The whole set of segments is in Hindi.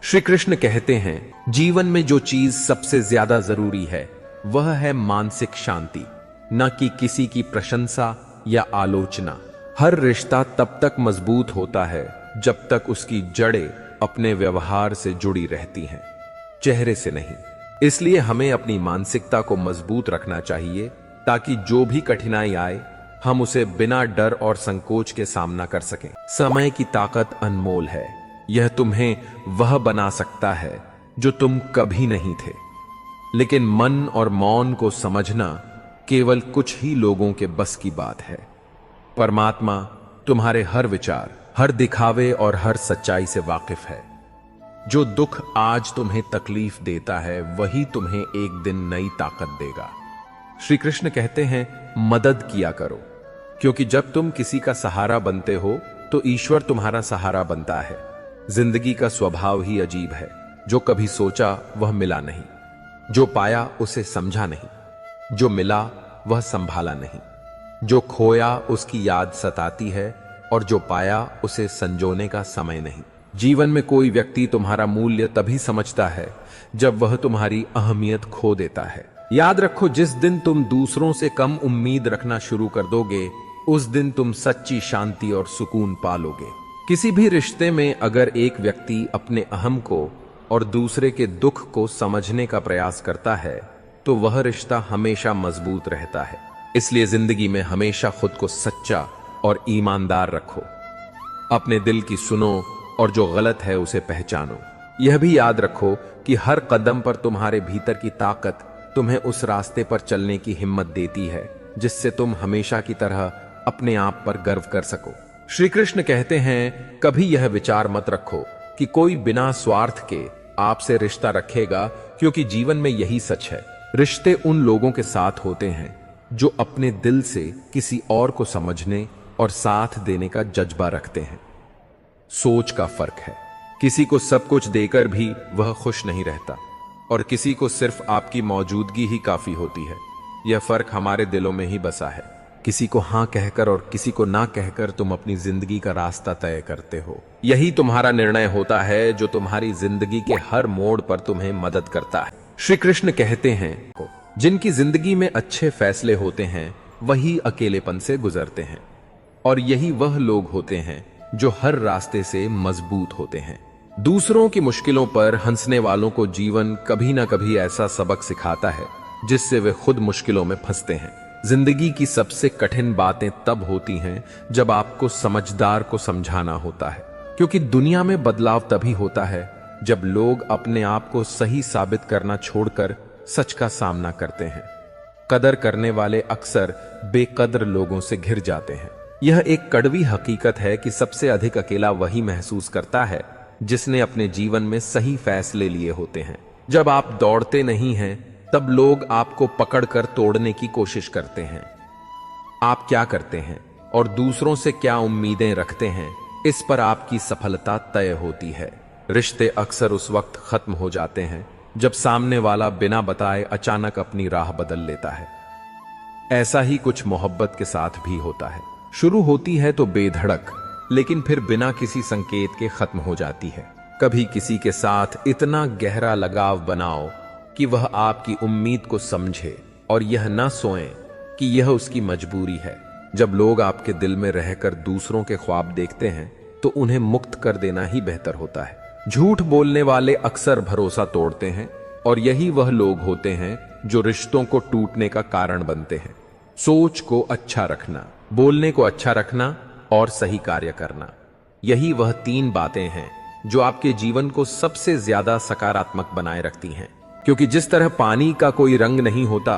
श्री कृष्ण कहते हैं, जीवन में जो चीज सबसे ज्यादा जरूरी है वह है मानसिक शांति, न कि किसी की प्रशंसा या आलोचना। हर रिश्ता तब तक मजबूत होता है जब तक उसकी जड़ें अपने व्यवहार से जुड़ी रहती हैं, चेहरे से नहीं। इसलिए हमें अपनी मानसिकता को मजबूत रखना चाहिए ताकि जो भी कठिनाई आए हम उसे बिना डर और संकोच के सामना कर सकें। समय की ताकत अनमोल है, यह तुम्हें वह बना सकता है जो तुम कभी नहीं थे। लेकिन मन और मौन को समझना केवल कुछ ही लोगों के बस की बात है। परमात्मा तुम्हारे हर विचार, हर दिखावे और हर सच्चाई से वाकिफ है। जो दुख आज तुम्हें तकलीफ देता है वही तुम्हें एक दिन नई ताकत देगा। श्री कृष्ण कहते हैं, मदद किया करो, क्योंकि जब तुम किसी का सहारा बनते हो तो ईश्वर तुम्हारा सहारा बनता है। जिंदगी का स्वभाव ही अजीब है, जो कभी सोचा वह मिला नहीं, जो पाया उसे समझा नहीं, जो मिला वह संभाला नहीं, जो खोया उसकी याद सताती है और जो पाया उसे संजोने का समय नहीं। जीवन में कोई व्यक्ति तुम्हारा मूल्य तभी समझता है जब वह तुम्हारी अहमियत खो देता है। याद रखो, जिस दिन तुम दूसरों से कम उम्मीद रखना शुरू कर दोगे उस दिन तुम सच्ची शांति और सुकून पालोगे। किसी भी रिश्ते में अगर एक व्यक्ति अपने अहम को और दूसरे के दुख को समझने का प्रयास करता है तो वह रिश्ता हमेशा मजबूत रहता है। इसलिए जिंदगी में हमेशा खुद को सच्चा और ईमानदार रखो, अपने दिल की सुनो और जो गलत है उसे पहचानो। यह भी याद रखो कि हर कदम पर तुम्हारे भीतर की ताकत तुम्हें उस रास्ते पर चलने की हिम्मत देती है जिससे तुम हमेशा की तरह अपने आप पर गर्व कर सको। श्री कृष्ण कहते हैं, कभी यह विचार मत रखो कि कोई बिना स्वार्थ के आपसे रिश्ता रखेगा, क्योंकि जीवन में यही सच है। रिश्ते उन लोगों के साथ होते हैं जो अपने दिल से किसी और को समझने और साथ देने का जज्बा रखते हैं। सोच का फर्क है, किसी को सब कुछ देकर भी वह खुश नहीं रहता और किसी को सिर्फ आपकी मौजूदगी ही काफी होती है। यह फर्क हमारे दिलों में ही बसा है। किसी को हां कहकर और किसी को ना कहकर तुम अपनी जिंदगी का रास्ता तय करते हो। यही तुम्हारा निर्णय होता है जो तुम्हारी जिंदगी के हर मोड़ पर तुम्हें मदद करता है। श्री कृष्ण कहते हैं, जिनकी जिंदगी में अच्छे फैसले होते हैं वही अकेलेपन से गुजरते हैं, और यही वह लोग होते हैं जो हर रास्ते से मजबूत होते हैं। दूसरों की मुश्किलों पर हंसने वालों को जीवन कभी ना कभी ऐसा सबक सिखाता है जिससे वे खुद मुश्किलों में फंसते हैं। जिंदगी की सबसे कठिन बातें तब होती हैं जब आपको समझदार को समझाना होता है, क्योंकि दुनिया में बदलाव तभी होता है जब लोग अपने आप को सही साबित करना छोड़कर सच का सामना करते हैं। कदर करने वाले अक्सर बेकदर लोगों से घिर जाते हैं। यह एक कड़वी हकीकत है कि सबसे अधिक अकेला वही महसूस करता है जिसने अपने जीवन में सही फैसले लिए होते हैं। जब आप दौड़ते नहीं हैं तब लोग आपको पकड़कर तोड़ने की कोशिश करते हैं। आप क्या करते हैं और दूसरों से क्या उम्मीदें रखते हैं, इस पर आपकी सफलता तय होती है। रिश्ते अक्सर उस वक्त खत्म हो जाते हैं जब सामने वाला बिना बताए अचानक अपनी राह बदल लेता है। ऐसा ही कुछ मोहब्बत के साथ भी होता है। शुरू होती है तो बेधड़क, लेकिन फिर बिना किसी संकेत के खत्म हो जाती है। कभी किसी के साथ इतना गहरा लगाव बनाओ कि वह आपकी उम्मीद को समझे और यह ना सोए कि यह उसकी मजबूरी है। जब लोग आपके दिल में रहकर दूसरों के ख्वाब देखते हैं तो उन्हें मुक्त कर देना ही बेहतर होता है। झूठ बोलने वाले अक्सर भरोसा तोड़ते हैं और यही वह लोग होते हैं जो रिश्तों को टूटने का कारण बनते हैं। सोच को अच्छा रखना, बोलने को अच्छा रखना और सही कार्य करना, यही वह 3 बातें हैं जो आपके जीवन को सबसे ज्यादा सकारात्मक बनाए रखती हैं। क्योंकि जिस तरह पानी का कोई रंग नहीं होता,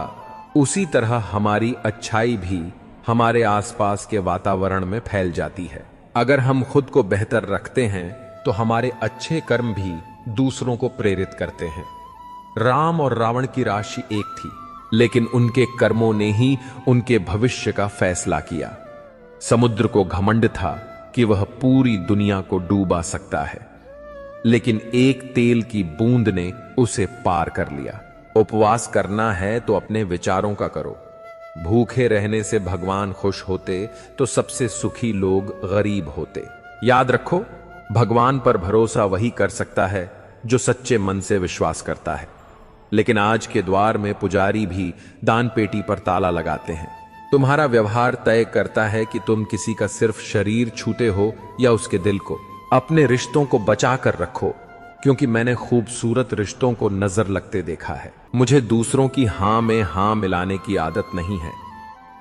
उसी तरह हमारी अच्छाई भी हमारे आसपास के वातावरण में फैल जाती है। अगर हम खुद को बेहतर रखते हैं तो हमारे अच्छे कर्म भी दूसरों को प्रेरित करते हैं। राम और रावण की राशि एक थी, लेकिन उनके कर्मों ने ही उनके भविष्य का फैसला किया। समुद्र को घमंड था कि वह पूरी दुनिया को डूबा सकता है, लेकिन एक तेल की बूंद ने उसे पार कर लिया। उपवास करना है तो अपने विचारों का करो। भूखे रहने से भगवान खुश होते तो सबसे सुखी लोग गरीब होते। याद रखो, भगवान पर भरोसा वही कर सकता है जो सच्चे मन से विश्वास करता है। लेकिन आज के द्वार में पुजारी भी दान पेटी पर ताला लगाते हैं। तुम्हारा व्यवहार तय करता है कि तुम किसी का सिर्फ शरीर छूते हो या उसके दिल को। अपने रिश्तों को बचा कर रखो, क्योंकि मैंने खूबसूरत रिश्तों को नजर लगते देखा है। मुझे दूसरों की हां में हां मिलाने की आदत नहीं है।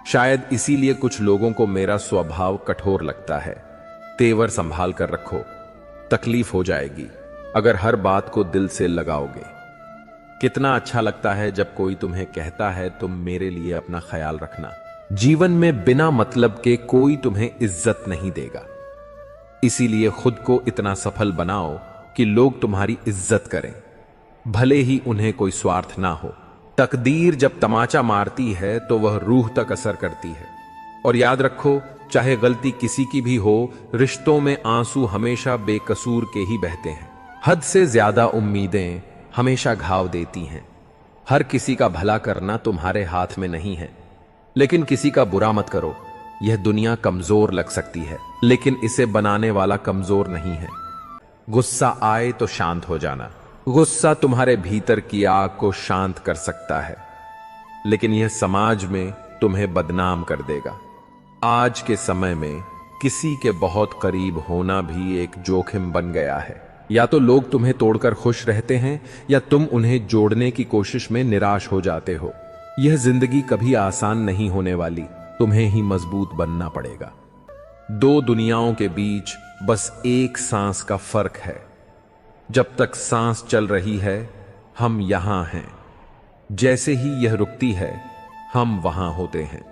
शायद इसीलिए कुछ लोगों को मेरा स्वभाव कठोर लगता है। तेवर संभाल कर रखो, तकलीफ हो जाएगी अगर हर बात को दिल से लगाओगे। कितना अच्छा लगता है जब कोई तुम्हें कहता है तुम मेरे लिए अपना ख्याल रखना। जीवन में बिना मतलब के कोई तुम्हें इज्जत नहीं देगा। इसीलिए खुद को इतना सफल बनाओ कि लोग तुम्हारी इज्जत करें, भले ही उन्हें कोई स्वार्थ ना हो। तकदीर जब तमाचा मारती है तो वह रूह तक असर करती है। और याद रखो, चाहे गलती किसी की भी हो, रिश्तों में आंसू हमेशा बेकसूर के ही बहते हैं। हद से ज्यादा उम्मीदें हमेशा घाव देती हैं। हर किसी का भला करना तुम्हारे हाथ में नहीं है, लेकिन किसी का बुरा मत करो। यह दुनिया कमजोर लग सकती है, लेकिन इसे बनाने वाला कमजोर नहीं है। गुस्सा आए तो शांत हो जाना। गुस्सा तुम्हारे भीतर की आग को शांत कर सकता है, लेकिन यह समाज में तुम्हें बदनाम कर देगा। आज के समय में किसी के बहुत करीब होना भी एक जोखिम बन गया है। या तो लोग तुम्हें तोड़कर खुश रहते हैं, या तुम उन्हें जोड़ने की कोशिश में निराश हो जाते हो। यह जिंदगी कभी आसान नहीं होने वाली, तुम्हें ही मजबूत बनना पड़ेगा। दो दुनियाओं के बीच बस एक सांस का फर्क है। जब तक सांस चल रही है, हम यहां हैं। जैसे ही यह रुकती है, हम वहां होते हैं।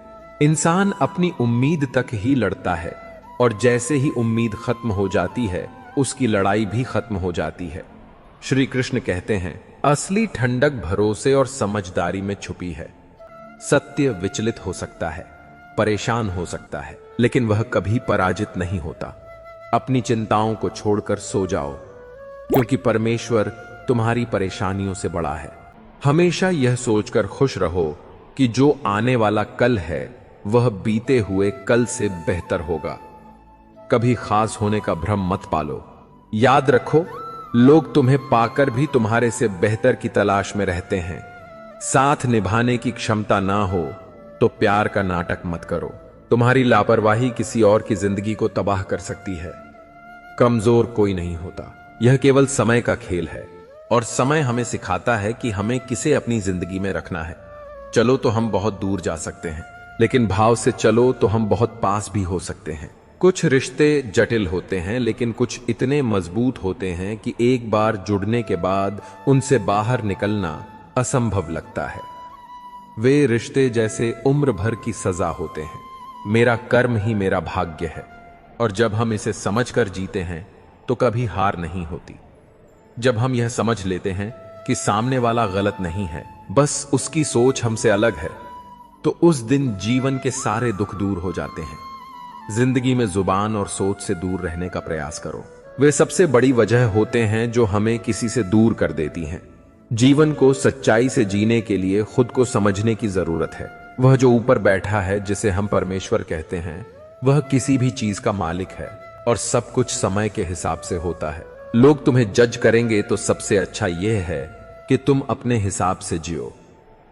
इंसान अपनी उम्मीद तक ही लड़ता है, और जैसे ही उम्मीद खत्म हो जाती है, उसकी लड़ाई भी खत्म हो जाती है। श्री कृष्ण कहते हैं, असली ठंडक भरोसे और समझदारी में छुपी है। सत्य विचलित हो सकता है, परेशान हो सकता है, लेकिन वह कभी पराजित नहीं होता। अपनी चिंताओं को छोड़कर सो जाओ, क्योंकि परमेश्वर तुम्हारी परेशानियों से बड़ा है। हमेशा यह सोचकर खुश रहो कि जो आने वाला कल है वह बीते हुए कल से बेहतर होगा। कभी खास होने का भ्रम मत पालो। याद रखो, लोग तुम्हें पाकर भी तुम्हारे से बेहतर की तलाश में रहते हैं। साथ निभाने की क्षमता ना हो तो प्यार का नाटक मत करो। तुम्हारी लापरवाही किसी और की जिंदगी को तबाह कर सकती है। कमजोर कोई नहीं होता, यह केवल समय का खेल है। और समय हमें सिखाता है कि हमें किसे अपनी जिंदगी में रखना है। चलो तो हम बहुत दूर जा सकते हैं, लेकिन भाव से चलो तो हम बहुत पास भी हो सकते हैं। कुछ रिश्ते जटिल होते हैं, लेकिन कुछ इतने मजबूत होते हैं कि एक बार जुड़ने के बाद उनसे बाहर निकलना असंभव लगता है। वे रिश्ते जैसे उम्र भर की सजा होते हैं। मेरा कर्म ही मेरा भाग्य है, और जब हम इसे समझकर जीते हैं तो कभी हार नहीं होती। जब हम यह समझ लेते हैं कि सामने वाला गलत नहीं है, बस उसकी सोच हमसे अलग है, तो उस दिन जीवन के सारे दुख दूर हो जाते हैं। जिंदगी में जुबान और सोच से दूर रहने का प्रयास करो। वे सबसे बड़ी वजह होते हैं जो हमें किसी से दूर कर देती हैं। जीवन को सच्चाई से जीने के लिए खुद को समझने की जरूरत है। वह जो ऊपर बैठा है, जिसे हम परमेश्वर कहते हैं, वह किसी भी चीज का मालिक है, और सब कुछ समय के हिसाब से होता है। लोग तुम्हें जज करेंगे तो सबसे अच्छा यह है कि तुम अपने हिसाब से जियो।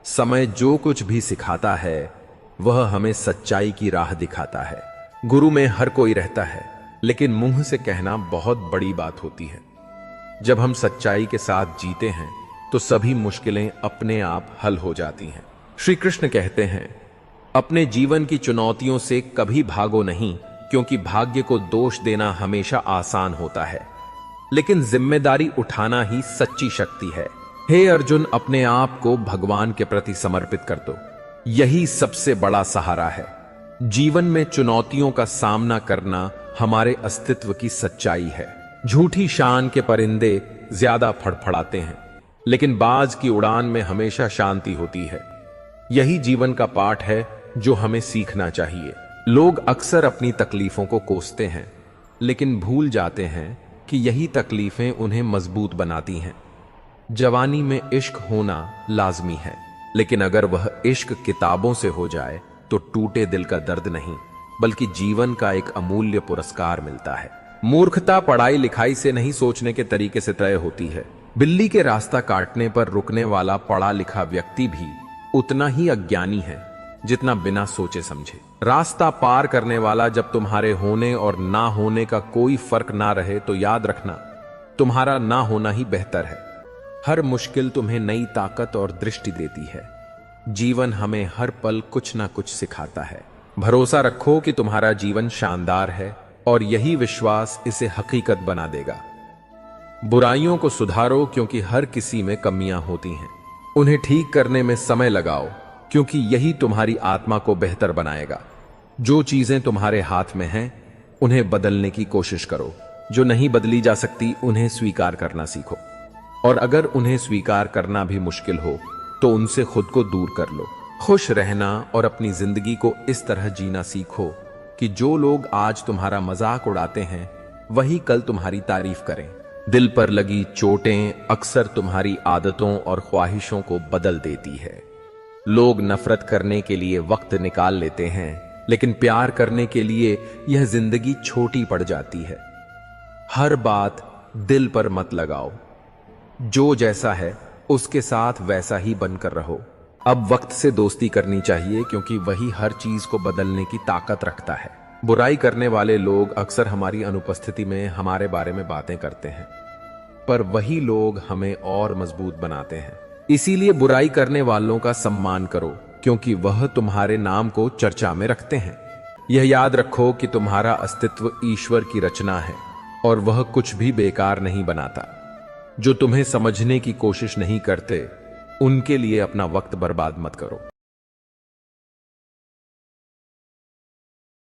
समय जो कुछ भी सिखाता है, वह हमें सच्चाई की राह दिखाता है। गुरु में हर कोई रहता है, लेकिन मुंह से कहना बहुत बड़ी बात होती है। जब हम सच्चाई के साथ जीते हैं तो सभी मुश्किलें अपने आप हल हो जाती हैं। श्री कृष्ण कहते हैं, अपने जीवन की चुनौतियों से कभी भागो नहीं, क्योंकि भाग्य को दोष देना हमेशा आसान होता है, लेकिन जिम्मेदारी उठाना ही सच्ची शक्ति है। हे अर्जुन, अपने आप को भगवान के प्रति समर्पित कर दो। यही सबसे बड़ा सहारा है। जीवन में चुनौतियों का सामना करना हमारे अस्तित्व की सच्चाई है। झूठी शान के परिंदे ज्यादा फड़फड़ाते हैं, लेकिन बाज की उड़ान में हमेशा शांति होती है। यही जीवन का पाठ है जो हमें सीखना चाहिए। लोग अक्सर अपनी तकलीफों को कोसते हैं, लेकिन भूल जाते हैं कि यही तकलीफें उन्हें मजबूत बनाती हैं। जवानी में इश्क होना लाजमी है, लेकिन अगर वह इश्क किताबों से हो जाए तो टूटे दिल का दर्द नहीं, बल्कि जीवन का एक अमूल्य पुरस्कार मिलता है। मूर्खता पढ़ाई लिखाई से नहीं, सोचने के तरीके से तय होती है। बिल्ली के रास्ता काटने पर रुकने वाला पढ़ा लिखा व्यक्ति भी उतना ही अज्ञानी है जितना बिना सोचे समझे। रास्ता पार करने वाला जब तुम्हारे होने और ना होने का कोई फर्क ना रहे तो याद रखना तुम्हारा ना होना ही बेहतर है। हर मुश्किल तुम्हें नई ताकत और दृष्टि देती है। जीवन हमें हर पल कुछ ना कुछ सिखाता है। भरोसा रखो कि तुम्हारा जीवन शानदार है और यही विश्वास इसे हकीकत बना देगा। बुराइयों को सुधारो क्योंकि हर किसी में कमियां होती हैं। उन्हें ठीक करने में समय लगाओ क्योंकि यही तुम्हारी आत्मा को बेहतर बनाएगा। जो चीजें तुम्हारे हाथ में हैं उन्हें बदलने की कोशिश करो। जो नहीं बदली जा सकती उन्हें स्वीकार करना सीखो। और अगर उन्हें स्वीकार करना भी मुश्किल हो तो उनसे खुद को दूर कर लो। खुश रहना और अपनी जिंदगी को इस तरह जीना सीखो कि जो लोग आज तुम्हारा मजाक उड़ाते हैं वही कल तुम्हारी तारीफ करें। दिल पर लगी चोटें अक्सर तुम्हारी आदतों और ख्वाहिशों को बदल देती है। लोग नफरत करने के लिए वक्त निकाल लेते हैं लेकिन प्यार करने के लिए यह जिंदगी छोटी पड़ जाती है। हर बात दिल पर मत लगाओ। जो जैसा है उसके साथ वैसा ही बनकर रहो। अब वक्त से दोस्ती करनी चाहिए क्योंकि वही हर चीज को बदलने की ताकत रखता है। बुराई करने वाले लोग अक्सर हमारी अनुपस्थिति में हमारे बारे में बातें करते हैं पर वही लोग हमें और मजबूत बनाते हैं। इसीलिए बुराई करने वालों का सम्मान करो क्योंकि वह तुम्हारे नाम को चर्चा में रखते हैं। यह याद रखो कि तुम्हारा अस्तित्व ईश्वर की रचना है और वह कुछ भी बेकार नहीं बनाता। जो तुम्हें समझने की कोशिश नहीं करते उनके लिए अपना वक्त बर्बाद मत करो।